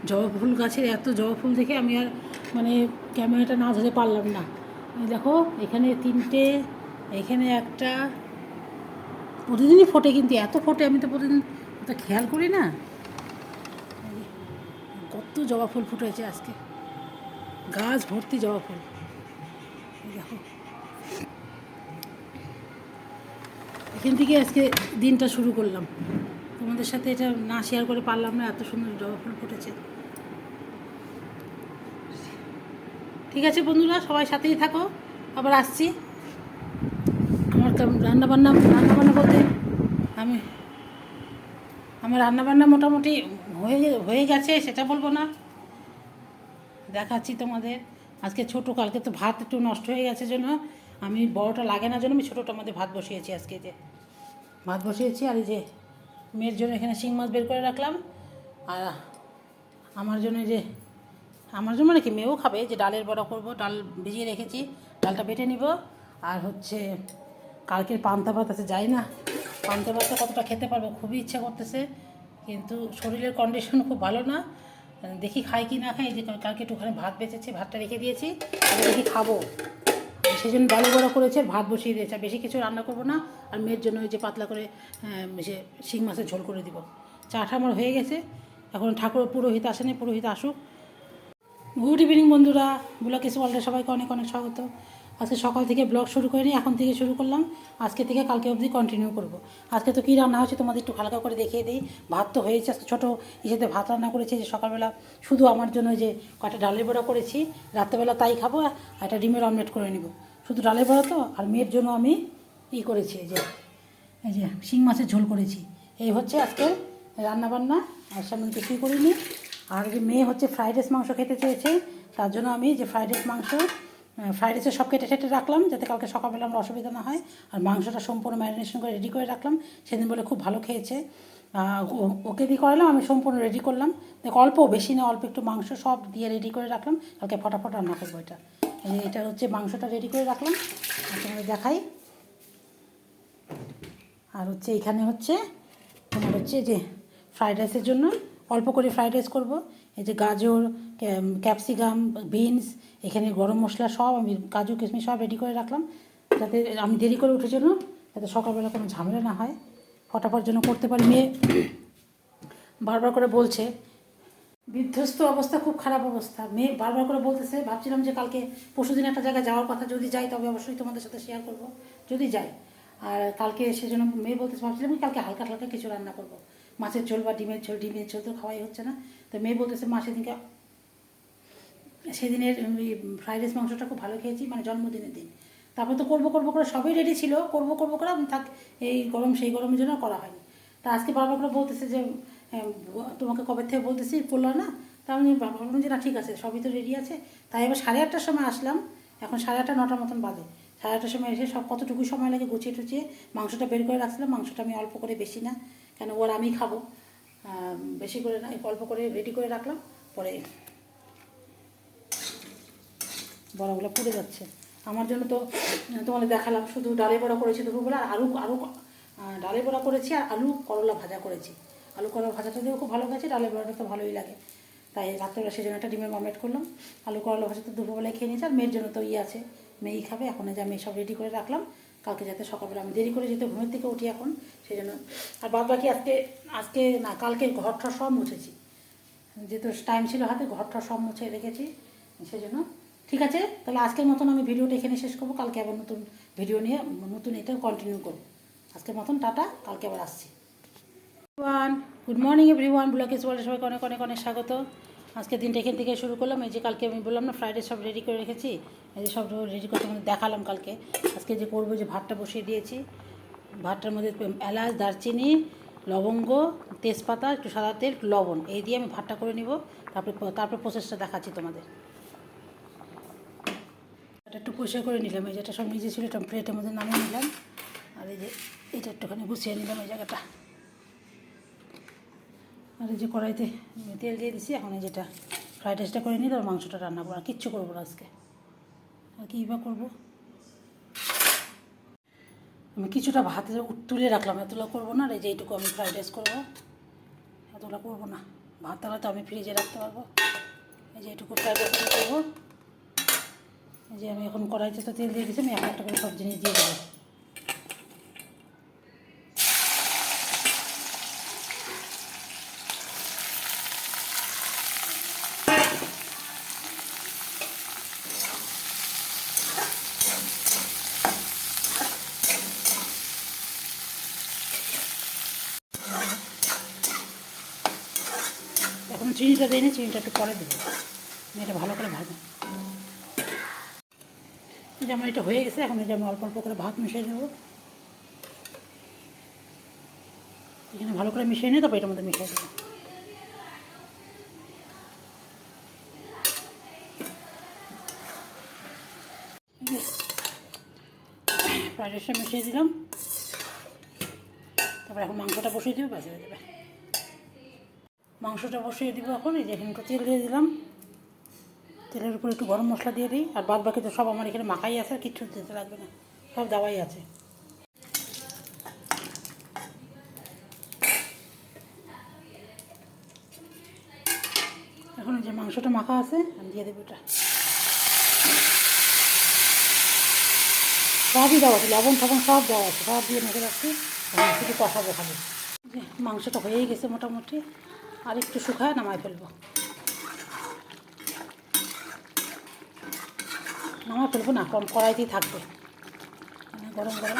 জবা ফুল গাছের এত জবা ফুল দেখে আমি আর মানে ক্যামেরাটা না ধরে পারলাম না। দেখো এখানে 3টে, এখানে একটা, প্রতিদিনই ফোটে কিন্তু এত ফোটে আমি তো প্রতিদিন তো খেয়াল করি না। কত জবা ফুল ফুটেছে আজকে, গাছ ভর্তি জবা ফুল। দেখো এখান থেকে আজকে দিনটা শুরু করলাম, তোমাদের সাথে এটা না শেয়ার করে পারলাম না, এত সুন্দর জবা ফুল ফুটেছে। ঠিক আছে বন্ধুরা, সবাই সাথেই থাকো, আবার আসছি। আমার রান্নাবান্না বলতে আমি আমার রান্নাবান্না মোটামুটি হয়ে গেছে, সেটা বলবো না, দেখাচ্ছি তোমাদের। আজকে ছোটো, কালকে তো ভাত একটু নষ্ট হয়ে গেছে জন্য আমি বড়োটা লাগে না জন্য আমি ছোটোটার মধ্যে ভাত বসিয়েছি। আজকে যে ভাত বসিয়েছি, আর এই যে মেয়ের জন্য এখানে শিং মাছ বের করে রাখলাম, আর আমার জন্য যে আমার জন্য মানে কি মেয়েও খাবে, যে ডালের বড়া করব, ডাল ভিজিয়ে রেখেছি, ডালটা বেটে নিব। আর হচ্ছে কালকের পান্তা ভাত আছে, যাই না পান্তা ভাতটা কতটা খেতে পারবো, খুবই ইচ্ছা করতেছে, কিন্তু শরীরের কন্ডিশন খুব ভালো না, দেখি খাই কি না খাই। যে কালকে একটুখানি ভাত বেঁচেছে, ভাতটা রেখে দিয়েছি, দেখি খাবো, সেই জন্য ডালের বড়া করেছে, ভাত বসিয়ে দিয়েছে, বেশি কিছু রান্না করবো না। আর মেয়ের জন্য ওই যে পাতলা করে সে শিং মাছের ঝোল করে দিব। চাটা আমার হয়ে গেছে, এখন ঠাকুর পুরোহিত আসেনি, পুরোহিত আসুক। গুড ইভিনিং বন্ধুরা, ব্লগ কিস ওয়ার্ল্ডে সবাইকে অনেক অনেক স্বাগত। আজকে সকাল থেকে ব্লগ শুরু করিনি, এখন থেকে শুরু করলাম, আজকে থেকে কালকে অবধি কন্টিনিউ করব। আজকে তো কী রান্না হচ্ছে তোমাদের একটু হালকা করে দেখিয়ে দিই। ভাত তো হয়েছে, আজকে ছোটো ইসেতে ভাত রান্না করেছি, যে সকালবেলা শুধু আমার জন্য যে কটা ডালের বড়া করেছি, রাত্রেবেলা তাই খাবো, আর একটা ডিমের অমলেট করে নিব। শুধু ডালের বড়া তো, আর মেয়ের জন্য আমি করেছি, এই যে শিং মাছের ঝোল করেছি। এই হচ্ছে আজকে রান্নাবান্না, আর সামনে কিছুই করিনি। আর যে মেয়ে হচ্ছে ফ্রাইড রাইস মাংস খেতে চেয়েছে, তার জন্য আমি যে ফ্রাইড রাইসের সব কেটে রাখলাম, যাতে কালকে সকালবেলা আমার অসুবিধা না হয়। আর মাংসটা সম্পূর্ণ ম্যারিনেশন করে রেডি করে রাখলাম, সেদিন বলে খুব ভালো খেয়েছে। ওকে দিয়ে করালাম, আমি সম্পূর্ণ রেডি করলাম। দেখ অল্প, বেশি না, অল্প একটু মাংস সব দিয়ে রেডি করে রাখলাম, কালকে ফটাফট রান্না করবো। এটা হচ্ছে মাংসটা রেডি করে রাখলাম, তোমাদের দেখাই। আর হচ্ছে এখানে হচ্ছে তোমার হচ্ছে যে ফ্রাইড রাইসের জন্য অল্প করে ফ্রাইড রাইস করবো। এই যে গাজর, ক্যাপসিকাম, বিনস, এখানে গরম মশলা সব আমি কাজু কিশমিশ সব রেডি করে রাখলাম, যাতে আমি দেরি করে উঠে জন্য যাতে সকালবেলা কোনো ঝামেলা না হয়, ফটাফট যেন করতে পারি। মেয়ে বারবার করে বলছে, বিধ্বস্ত অবস্থা, খুব খারাপ অবস্থা, মেয়ে বারবার করে বলতেছে। ভাবছিলাম যে কালকে পরশুদিন একটা জায়গায় যাওয়ার কথা, যদি যাই তবে অবশ্যই তোমাদের সাথে শেয়ার করব, যদি যাই। আর কালকে সেজন্য মেয়ে বলতেছে, ভাবছিলাম কালকে হালকা হালকা কিছু রান্না করবো, মাছের ঝোল বা ডিমের ঝোল তো খাওয়াই হচ্ছে না। তো মেয়ে বলতেছে, মা সেদিনের ফ্রাইড রাইস মাংসটা খুব ভালো খেয়েছি, মানে জন্মদিনের দিন। তারপর তো করবো করে সবই রেডি ছিল, করবো করে থাক, এই গরম সেই গরমের জন্য করা হয়নি। তা আজকে বারবার করে বলতেছে যে তোমাকে কবে থেকে বলতেছি, করলো না। তা আমি ভাবলাম যে না ঠিক আছে, সবই তো রেডি আছে। তাই এবার 8:30টার সময় আসলাম, এখন 8:30 9টার মতন বাজে। 8:30টার সময় এসে সব কতটুকু সময় লাগে গুছিয়ে টুচিয়ে মাংসটা বের করে রাখছিলাম। মাংসটা আমি অল্প করে, বেশি না, কেন ওর আমি খাবো, বেশি করে না, অল্প করে রেডি করে রাখলাম। পরে বড়াগুলো পুড়ে যাচ্ছে আমার জন্য। তো তোমাদের দেখালাম, শুধু ডালের বড়া করেছি দুপুরবেলা, আর আলু ডালের বড়া করেছি, আর আলু করলা ভাজা করেছি। আলু করলা ভাজাটা দিয়েও খুব ভালো গেছে, ডালের বড়াটা তো ভালোই লাগে। তাই রাত্রেবেলা সেই জন্য একটা ডিমের অমলেট করলাম। আলু করলা ভাজা তো দুপুরবেলায় খেয়ে নিয়েছি, আর মেয়ের জন্য তো আছে, মেয়েই খাবে। এখন যে আমি সব রেডি করে রাখলাম, কালকে যাতে সকালবেলা আমি দেরি করে যেতে ঘুমের থেকে উঠি এখন, সেই জন্য। আর বাদ বাকি আজকে না, কালকে ঘরটা সব মুছেছি, যেহেতু টাইম ছিল হাতে, ঘরটা সব মুছে রেখেছি, সেই জন্য। ঠিক আছে, তাহলে আজকের মতন আমি ভিডিওটা এখানে শেষ করবো, কালকে আবার নতুন ভিডিও নিয়ে নতুন এটা কন্টিনিউ করবো। আজকের মতন টাটা, কালকে আবার আসছি। Good morning everyone, blog kiss ওয়ার্ল্ডে সবাইকে অনেক অনেক অনেক স্বাগত। আজকে দিনটা এখান থেকে শুরু করলাম। এই যে কালকে আমি বললাম না ফ্রাইডে সব রেডি করে রেখেছি, এই যে সব রেডি করে তোমাদের দেখালাম কালকে। আজকে যে করবো, যে ভাতটা বসিয়ে দিয়েছি, ভাতটার মধ্যে এলাচ, দারচিনি, লবঙ্গ, তেজপাতা, একটু সাদা তেল, লবণ, এই দিয়ে আমি ভাতটা করে নিব। তারপর প্রসেসটা দেখাচ্ছি তোমাদের। এটা একটু পরিষ্কার করে নিলাম, এই যেটা সব নিজে ছিল এটা প্লেটের মধ্যে নামিয়ে নিলাম। আর এই যে এটা একটুখানি গুছিয়ে নিলাম এই জায়গাটা। আর এই যে কড়াইতে তেল দিয়ে দিছি, এখন এই যেটা ফ্রাইড রাইসটা করে নিই, তারপর মাংসটা রান্না করবো। আর কিচ্ছু করবো না আজকে, আর কী বা করবো। আমি কিছুটা ভাতে তুলে রাখলাম, এতগুলো করবো না। আর এই যে এইটুকু আমি ফ্রাইড রাইস করবো, এতগুলো করবো না, ভাত তাহলে তো আমি ফ্রিজে রাখতে পারবো। এই যে এটুকু ফ্রাইড রাইস করবো। এই যে আমি এখন কড়াইতে তো তেল দিয়ে দিয়েছি, আমি একটা করে সব জিনিস দিয়ে দেবো। এখন চিনিটা দিইনি, চিনিটা একটু পরে দেবো। আমি এটা ভালো করে ভাজবো। এই যে আমার এটা হয়ে গেছে, এখন এটা আমি অল্প অল্প করে ভাত মিশিয়ে দেবো। এখানে ভালো করে মিশিয়ে নিয়ে তারপর এটার মধ্যে মিশিয়ে দেবো। ফ্রাইড রাইসটা মিশিয়ে দিলাম। তারপর এখন মাংসটা বসিয়ে দেবে, বাজে হয়ে যাবে। মাংসটা বসিয়ে দিব এখন। এই যে এখানে একটু তেল দিয়ে দিলাম, তেলের উপর একটু গরম মশলা দিয়ে দিই। আর বাদ বাকি তো সব আমার এখানে মাখাই আছে, আর কিচ্ছু দিতে লাগবে না, সব দেওয়াই আছে। এখন যে মাংসটা মাখা আছে আমি দিয়ে দেবো। এটা সবই দেওয়া আছে, লবণ টবণ সব দেওয়া আছে, সব দিয়ে মেখে রাখছি। শুধু কষাবো খালি। যে মাংসটা হয়েই গেছে মোটামুটি, আর একটু শুকায় নামায় ফেলবো। নামায় ফেলবো না, কড়াইতেই থাকবে, গরম গরম।